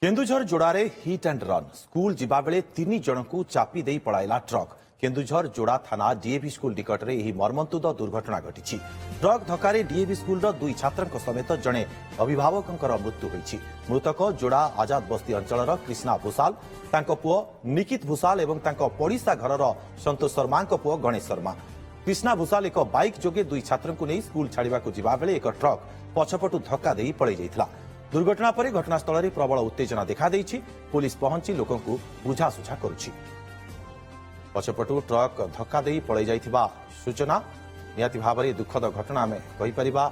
केन्दुझर जोड़े hit and run school जिबा बेले 3 जन को चापी दे पड़ाइला ट्रक केन्दुझर जोड़ा थाना डीएवी स्कूल निकट में यह मर्मन्तुद दुर्घटना घटी ट्रक धक्के डीएवी स्कूल 2 छात्र समेत जड़े अभिभावक मृत्यु होती मृतक जोड़ा आजाद बस्ती अंचल कृष्णा भूसाल पुओ निकित भूसाल और पड़िशा घर संतोष शर्मा पुओ गणेश शर्मा कृष्णा भूसाल एक बाइक जोगे 2 छात्र को नहीं स्कूल छाड़ा जा बेले एक ट्रक पछपटू धक्का दे पड़े जाइथिला दुर्घटना पर घटनास्थल में प्रबल उत्तेजना देखा देछि पुलिस पहुंची लोकों को बुझासुझा करुछि पछपटू ट्रक धक्का दे पड़े जाइथिबा सूचना निहाती भाव में दुखद घटना में कहीपरिबा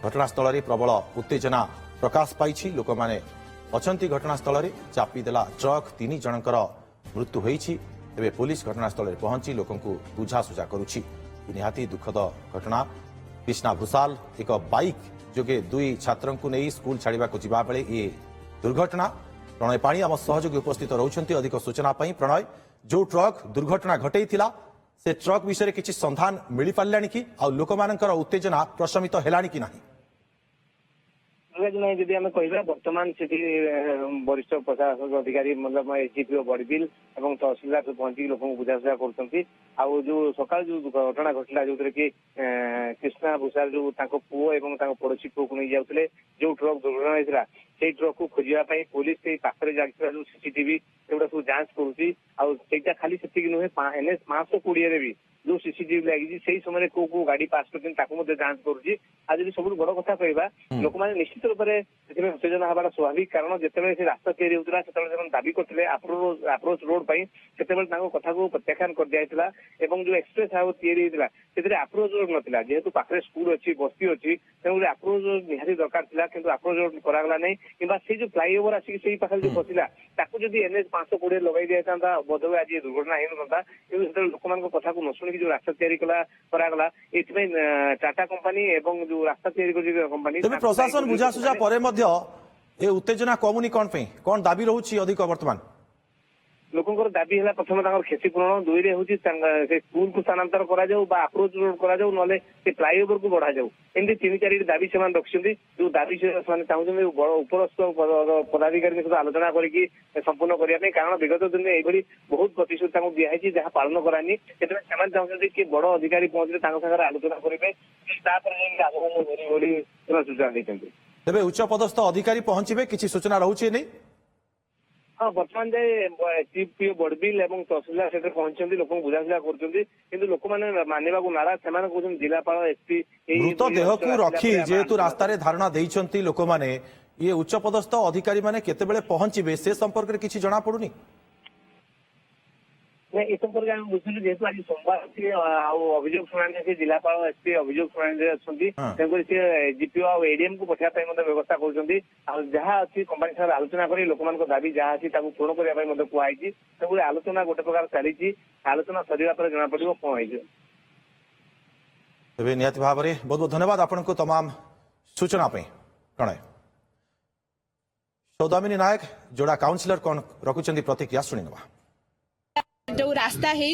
घटनास्थल में प्रबल उत्तेजना प्रकाश पाई लोक मैंने अछंती घटनास्थल में चापीदेला ट्रक 3 जनकर मृत्यु होईछि तेबे पुलिस घटनास्थल में पहुंची लोकों को बुझासुझा करुछि निहाती दुखद घटना कृष्णा भूसाल एक बाइक जोगे 2 छात्र को नहीं स्कूल छाड़ा जा बेले ये दुर्घटना प्रणय पाणी आम सहयोगी उपस्थित रहउछंती अधिक सूचना पाई प्रणय जो ट्रक दुर्घटना घटई से ट्रक विषय किसी संधान मिल पारा कि लोक उत्तेजना प्रशमित है कि नहीं जदि आम कह बर्तमान से वरिष्ठ प्रशासक अधिकारी मतलब एसडीपीओ बड़बिल और तहसिलदार पहुंची लोक बुझासुझा कर जो सकाल जो घटना घटला जो कि कृष्णा भूसाल जो पुओ और पड़ोशी पुओ को नहीं जाते जो ट्रक दुर्घटना होता से ट्रक को खोजापी पुलिस पाखे जाता जो सीसीटीवी सेगुड़ा सब जांच करुँचा खाली से नुहे एनएच 520 भी जो सीसीटीवी लगी से समय को गाड़ी पास कर जांच करुँची आज सब बड़ कथा कहवा लोक मैंने निश्चित रूप से उत्तेजना हमारा स्वाभाविक कारण जिते से रास्ता तैयारी होता से दाबी करते अप्रोच रोड पर से कथा को प्रत्याख्यान कर दिया जो एक्सप्रेस हाईवे तैयारी होता अप्रोच रोड नाला जेहेतु पाखे स्कूल अच्छी बस्ती अच्छी तेनाली अप्रोच रोड निहाती दरकार था कि अप्रोच रोड कराला नहीं कि जो फ्लाईओवर आसिक पाखे जो फसिला जदि एनएच 520 लगे दिया बोध हुए आज दुर्घटना हो ना कि लोक कथा को न शुणी जो रास्ता तैयारी करागला ये टाटा कंपनी एवं जो रास्ता तैयारी कंपनी प्रशासन बुझासुझा पर उत्तेजना कमुनी कौन दाबी रोचे अधिक वर्तमान लोकंर दाबी है प्रथम क्षतिपूरण 2 हूँ स्कूल को स्थानांतर अप्रोच रोड करा ना फ्लाईओवर को बढ़ा जाऊ एमती 3-4 दाबी से रखिंट जो दाबी से चाहते उपरस्थ पदाधिकारी सहित आलोचना करके संपूर्ण करने कारण विगत दिन ये बहुत प्रतिश्रुति दिखाई जहाँ पालन करानी चाहते कि बड़ अधिकारी पहुंचे आलोचना करेंगे सूचना देते तेरे उच्च पदस्थ अधिकारी पहुंचे किसी सूचना रोचे नहीं हाँ बर्तमान जाए एसडीपीओ बड़बिल और तहसिलदार से पहुंचती लोक बुझासुझा कर लोक मैंने मानवा को नाराज से जिलापाल एसपी मृत देह को रखी जेहेतु रास्तार धारणा देइछंती लोक माने ये उच्च पदस्थ अधिकारी माने केतेबेले पहुंचबे से संपर्क में किसी जना पड़ुनी ए संपर्क में बुझे जेहतु आज सोमवार अच्छी अभियोग शुणी जिलापाल एसपी अभियोग शुणी अच्छा एसडीपीओ और एडीएम को पठाई व्यवस्था कर जहाँ अच्छी कंपानी साथ आलोचना कर लोक दाबी जहाँ अच्छी पूर्ण करने कहई आलोचना गोटे प्रकार चली आलोचना सरिया पर जना पड़ो कौन तेज निहत भाव में बहुत बहुत धन्यवाद आपन को तमाम सूचना प्रणय सौदामिनी नायक जोड़ा काउंसिलर कौन रखुंट प्रतिक्रिया शुणी जो रास्ता है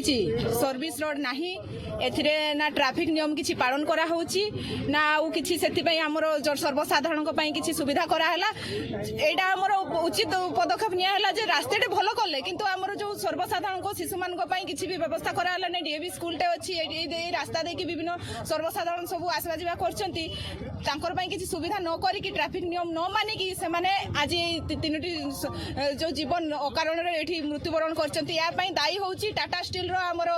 सर्विस रोड ना एथिरे ना ट्रैफिक नियम किछि पालन करा होची ना आउ किछि सेति पई हमर सर्वसाधारण को पई किछि सुविधा करा हला एटा हमर उचित पदक्षेप निया हला जे रास्ताटे भलो करले किंतु हमर जो सर्वसाधारण को शिशु मान को पई किछि भी व्यवस्था करा हला नै डीएवी स्कूल टे अछि ए रास्ता दे कि विभिन्न सर्वसाधारण सब आसवा जिवा करचंती तांकर पई किछि सुविधा न करी कि ट्रैफिक नियम न माने कि से माने आज 3टी जो जीवन अकारण रे एठी मृत्युवरण करचंती या पई दायी होची टाटा स्टील रो हमर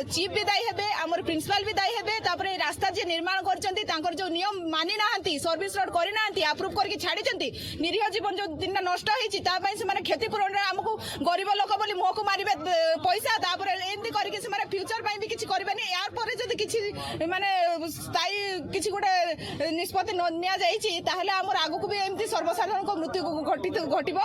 चीफ भी दायी हेबे हमर प्रिंसिपल भी दायी हेबे तापरे रास्ता जे निर्माण करचंती तांकर जो नियम मानि नाहंती सर्विस रोड करि नाहंती अप्रूव करके छाडी चंती निरीह जीवन जो दिन नष्ट होईची ता पई से माने क्षतिपूरण रे हमकु गरीब लोक बोली मुह को मारिबे पैसा तापरे एंती करके से माने फ्यूचर पई भी किछि करबेनी यार परे जदी किछि माने स्थायी किछि गोटे निष्पत्ति न निया जाईची ताहले हमर आगु को भी एंती सर्वसाधारण को मृत्यु घटिबो।